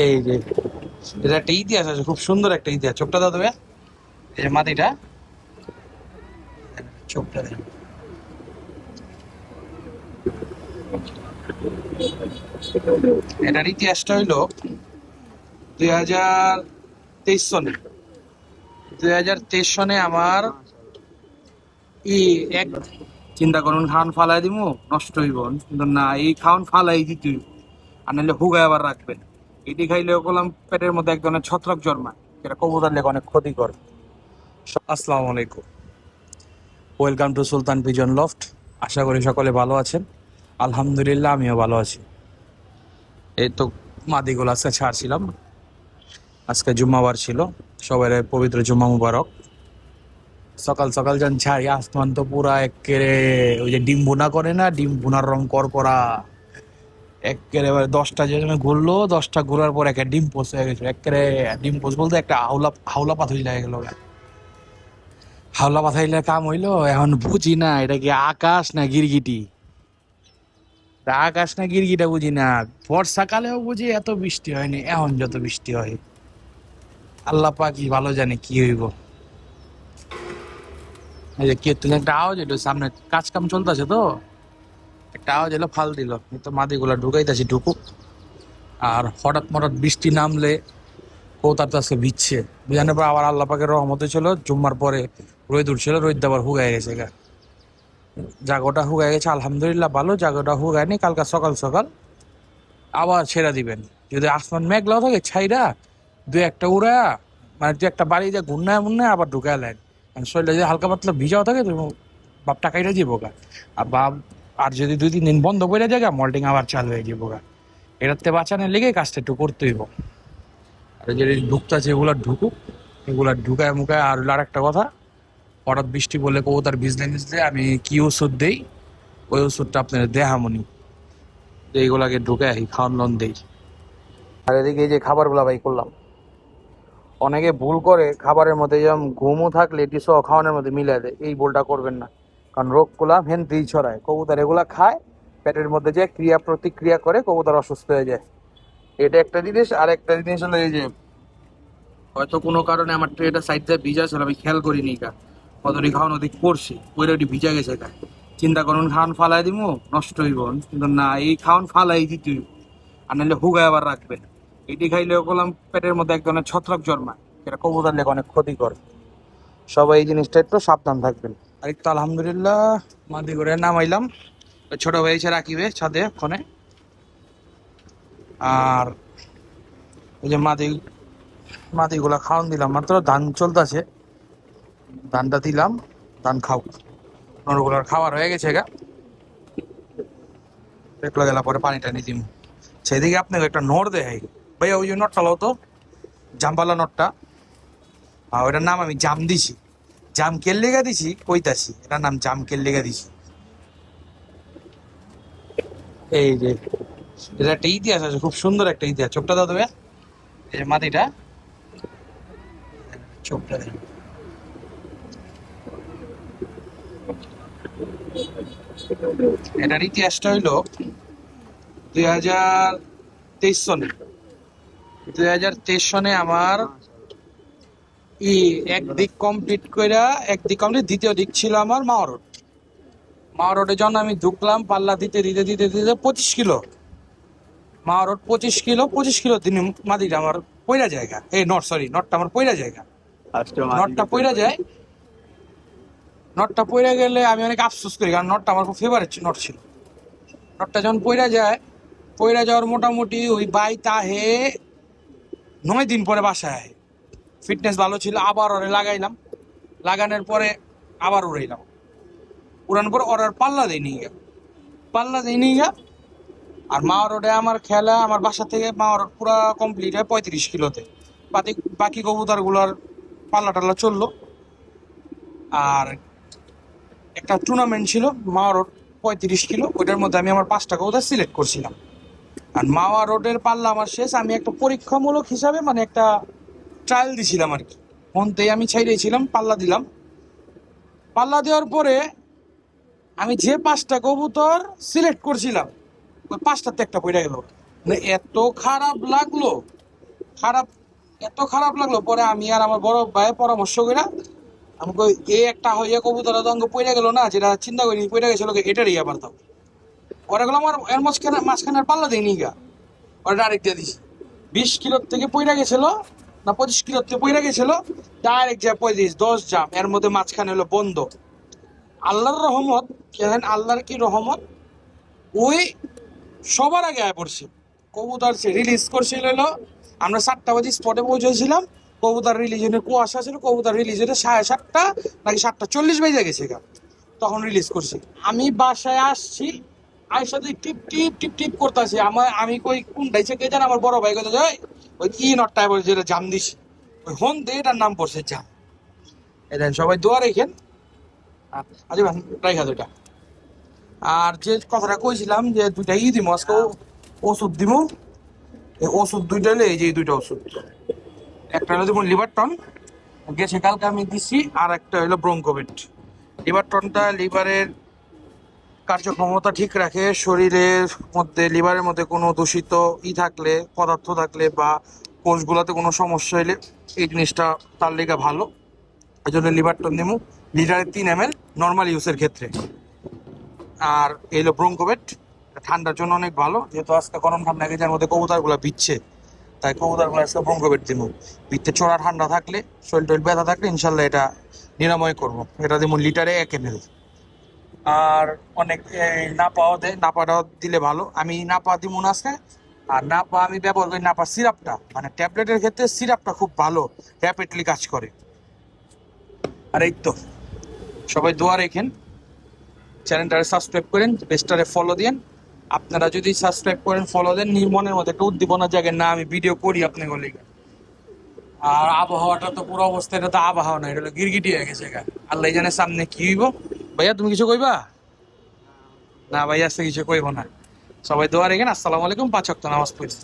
এই যে এটা একটা ইতিহাস আছে, খুব সুন্দর একটা ইতিহাস। চোখটা দাও তবে, এই যে মাটিটা, চোখটা দেন। এটার ইতিহাসটা হইলো 2023 সনে। 2023 সনে আমার ই এক চিন্তা করুন, খাওয়ান ফালাই দিমু নষ্ট হইব, কিন্তু না, এই খাওয়ান ফালাই দিতে হইব, আর নাহলে হুগায় আবার রাখবেন। এটি খাইলে বললাম পেটের মধ্যে এক ধরনের ছত্রাক জন্মায়, যেটা কবুতর লেগে অনেক ক্ষতিকর। আসসালামু আলাইকুম, welcome to Sultan pigeon loft. আশা করি সকলে ভালো আছেন। আলহামদুলিল্লাহ, আমিও ভালো আছি। এই তো মাদিগুলো আজকে ছাড়ছিলাম, আজকে জুম্মাবার ছিল। সবাই পবিত্র জুম্মা মুবারক। সকাল সকাল যখন ছাড়ি, আসমান তো পুরা একেবারে ওই যে ডিম ভুনা করে না, ডিম ভুনার রং করা। একেবারে 10টা যে ঘুরলো, 10টা ঘুরার পর একটা ডিম পোস্ট হয়ে গেছিল। একেবারে ডিম পোস্ট বলতে একটা হাওলা হাওলা পাথর লাগে গেল। হাওলা পাথাইলে কাম হইলো, এখন বুঝি না এটা কি আকাশ না গিরগিটি। তা আকাশ না গিরগিটা বুঝি না। বর্ষাকালেও বুঝি এত বৃষ্টি হয়নি, এখন যত বৃষ্টি হয় আল্লাহ পাকই ভালো জানে কি হইব। এই যে কে তুমি একটা আওয়াজ এলো, সামনে কাজ কাম চলতেছে তো, একটা আওয়াজ এলো, ফাল দিল। এই তো মাদিগুলা ঢুকাইতেছি, ঢুকুক। আর হঠাৎ মঠাৎ বৃষ্টি নামলে কৌতার তো আজকে ভিজছে, বিজানোর পর আবার আল্লাহ পাকের রহমতে ছিল, জুম্মার পরে রোদ উঠছিল, রোদ আবার হুগায় গেছে গা। জাগোটা হুগায় গেছে, আলহামদুলিল্লাহ ভালো। জাগোটা হুগায়নি, কালকা সকাল সকাল আবার ছেড়ে দিবেন। যদি আসমান মেঘলাও থাকে, ছাইরা দু একটা উড়া, মানে দু একটা বাড়ি যা ঘূর্ণায় মুন্নায় আবার ঢুকায় লাইন। শরীরে যদি হালকা পাতলা ভিজাও থাকে, তুমি বাপ টাকাইটা যাবো গা। আর বাপ, আর যদি 2-3 দিন বন্ধ করে যায়, মল্টিং আবার চালু হয়ে যাবো গা। এটাতে বাঁচানোর লেগে কাজটা একটু করতে হইব। আর যদি ঢুকতেছে এগুলা ঢুকুক, এগুলা ঢুকায় মুখায়। আর একটা কথা, হঠাৎ বৃষ্টি বলে কবুতর ভিজলে ভিজলে আমি কি ওষুধ দেই, ওই ওষুধটা আপনার দেহামনি, যে এইগুলাকে ঢুকে খাওয়ান লন দেই। আর এদিকে এই যে খাবারগুলা বাই করলাম। অনেকে ভুল করে খাবারের মধ্যে, যেমন ঘুমও থাকলে এটি সহ খাওয়ানোর মধ্যে মিলাই দেয়, এই ভুলটা করবেন না। কারণ রোগগুলা হেনতেই ছড়ায়। কবুতর এগুলা খায়, পেটের মধ্যে যে ক্রিয়া প্রতিক্রিয়া করে, কবুতর অসুস্থ হয়ে যায়। এটা একটা জিনিস। আর একটা জিনিস হলো এই যে, হয়তো কোনো কারণে আমার ট্রেটা সাইড দিয়ে ভিজা ছিল, আমি খেয়াল করিনি গা, কতটি খাওয়ানো দিক করছি, ওইটা ওটি ভিজা গেছে গা। চিন্তা করুন, খাওয়ান ফালাই দিব নষ্ট হইব, কিন্তু না, এই খাওয়ান ফালাই দিতে হইব, আর নাহলে হুগায় আবার রাখবেন। এটি খাইলে বললাম পেটের মধ্যে এক ধরনের ছত্রাক জন্মায়, যেটা কবুতর লেগে অনেক ক্ষতিকর। সবাই এই জিনিসটা একটু সাবধান থাকবেন। আর একটু আলহামদুলিল্লাহ মাদি করে নামাইলাম, ছোট ভাই এসে রাখিবে ছাদে ফোনে। আর ওই যে মাদিগুলা খাওয়ান দিলাম, মাত্র ধান চলতেছে, ধানটা দিলাম, ধান খাও। নরগুলার খাবার হয়ে গেছে গা, দেখলো গেলা পরে পানি টানি দিম। সেদিকে আপনাকে একটা নর দেখাই ভাইয়া, ওই যে নটটা লো তো, জামবালা নটটা। আর ওইটার নাম আমি জাম দিছি। জাম কেল্লেগা দিছি কইতাছি, এটার নাম জাম কেল্লেগা দিছি। এই যে এটা একটা ইতিহাস আছে, খুব সুন্দর একটা ইতিহাস। চোখটা দাও তবে, এই যে মাটিটা, চোখটা দেন। এটার ইতিহাসটা হইলো 2023 সনে। 2023 সনে আমার ই একদিক কমপ্লিট কইরা, একদিক কমপ্লিট, দ্বিতীয় দিক ছিল আমার মাওয়া রোড। মাওয়া রোডে যখন আমি ঢুকলাম, পাল্লা দিতে দিতে দিতে দিতে 25 কিলো। মাওয়া রোড 25 কিলো, 25 কিলো দিন মাদিটা আমার পয়লা জায়গা, এই নট সরি, নটটা আমার পয়লা জায়গা। নটটা পয়লা যায়, নটটা পয়রা গেলে আমি অনেক আফসোস করি, কারণ নটটা আমার খুব ফেভারিট নট ছিল। নটটা যখন পয়রা যায়, পয়রা যাওয়ার মোটামুটি ওই 9 দিন পরে বাসায় আয়। ফিটনেস ভালো ছিল, আবার ওরে লাগাইলাম, লাগানোর পরে আবার উড়াইলাম, উড়ানোর পর ওর আর পাল্লা দেয় নিয়ে গা, পাল্লা দেয় নিয়ে গা। আর মাওয়া রোডে আমার খেলা, আমার বাসা থেকে মাওয়া রোড পুরা কমপ্লিট হয় 35 কিলোতে। বাকি বাকি কবুতর গুলার পাল্লা টাল্লা চললো। আর একটা টুর্নামেন্ট ছিল মাওয়া রোড 35 কিলো, ওইটার মধ্যে আমি আমার 5টা কবুতর সিলেক্ট করছিলাম। আর মাওয়া রোডের পাল্লা আমার শেষ, আমি একটা পরীক্ষামূলক হিসাবে, মানে একটা ট্রায়াল দিছিলাম আর কি। ফোনতেই আমি ছাইড়েছিলাম, পাল্লা দিলাম। পাল্লা দেওয়ার পরে আমি যে 5টা কবুতর সিলেক্ট করছিলাম, ওই 5টাতে একটা পড়ে গেল। মানে এত খারাপ লাগলো, খারাপ, এত খারাপ লাগলো। পরে আমি আর আমার বড় ভাই পরামর্শ করে আমাকে এই একটা হইয়া কবুতর অঙ্গ পড়ে গেল না, যেটা চিন্তা করিনি পড়ে গেছিল, এটারই আবার দাও। ওরা গেলো আমার এর মাঝখানে আর পাল্লা দিইনি গা, ওরা ডাইরেক্ট দিয়ে দিছি। 20 কিলোর থেকে পড়ে গেছিল, না 25 কিলোর থেকে পড়ে গেছিল, ডাইরেক্ট যা 35-10 জাম, এর মধ্যে মাঝখানে হলো বন্ধ। আল্লাহর রহমত, কেন আল্লাহর কি রহমত, ওই সবার আগে আয় পড়ছে। কবুতর সে রিলিজ করছিল হলো, আমরা 7টা বাজে স্পটে পৌঁছেছিলাম। কবুতর রিলিজনের কুয়াশা ছিল, কবুতর রিলিজ হতে 7:30 নাকি 7:40 বেজে গেছে গা, তখন রিলিজ করছি। আমি বাসায় আসছি, আয়সা তুই টিপ টিপ টিপ টিপ করতেছি। আমি কই কোনটাই কে জান, আমার বড় ভাই কথা যায় ওই কি নটটায় বলে যেটা জাম দিছি, ওই হন দে এটার নাম পড়ছে জাম। এদেন সবাই দোয়া রেখেন। আচ্ছা ভাই রাইখা দুইটা। আর যে কথাটা কইছিলাম যে দুইটা দিমু আজকে, ওষুধ দিমু। এই ওষুধ দুইটা হলে এই যে এই দুইটা ওষুধ, একটা হলো যেমন লিভার টন গেছে কালকে আমি দিছি, আর একটা হলো ব্রঙ্কোভিট। লিভার টনটা লিভারের কার্যক্ষমতা ঠিক রাখে, শরীরের মধ্যে লিভারের মধ্যে কোনো দূষিত থাকলে, পদার্থ থাকলে বা কোষগুলোতে কোনো সমস্যা হলে এই জিনিসটা তার লেগে ভালো। এই জন্য লিভার টন দিমু, লিটারে 3 ml নর্মাল ইউজের ক্ষেত্রে। আর এই হলো ব্রঙ্কোভেট, ঠান্ডার জন্য অনেক ভালো, যেহেতু আজকে গরম ঠান্ডা গেছে, এর মধ্যে কবুতরগুলো বিচ্ছে, তাই কবুতরগুলো আজকে ব্রঙ্কোভেট দিব। পিঠে চোরা ঠান্ডা থাকলে, শরীর টরীর ব্যথা থাকলে ইনশাল্লাহ এটা নিরাময় করবো। এটা দিব লিটারে 1 ml। আর অনেক নাপাও দেয়, নাপাটাও দিলে ভালো। আমি নাপা দিব না আজকে। আর নাপা আমি ব্যবহার করি নাপা সিরাপটা, মানে ট্যাবলেটের ক্ষেত্রে সিরাপটা খুব ভালো, র্যাপিডলি কাজ করে। আর এই তো, সবাই দোয়া রেখেন, চ্যানেলটারে সাবস্ক্রাইব করেন, পেজটারে ফলো দেন। আপনারা যদি সাবস্ক্রাইব করেন, ফলো দেন, মনের মধ্যে একটা উদ্দীপনা জাগে না আমি ভিডিও করি আপনি বলি। আর আবহাওয়াটা তো পুরো অবস্থা, এটা তো আবহাওয়া না, এটা হলো গিরগিটি হয়ে গেছে গা। আল্লাহ জানে সামনে কি হইব। ভাইয়া তুমি কিছু কইবা? না ভাইয়া আজকে কিছু কইব না। সবাই দোয়া রেখেন। আসসালামু আলাইকুম। 5 ওয়াক্ত নামাজ পড়ছি।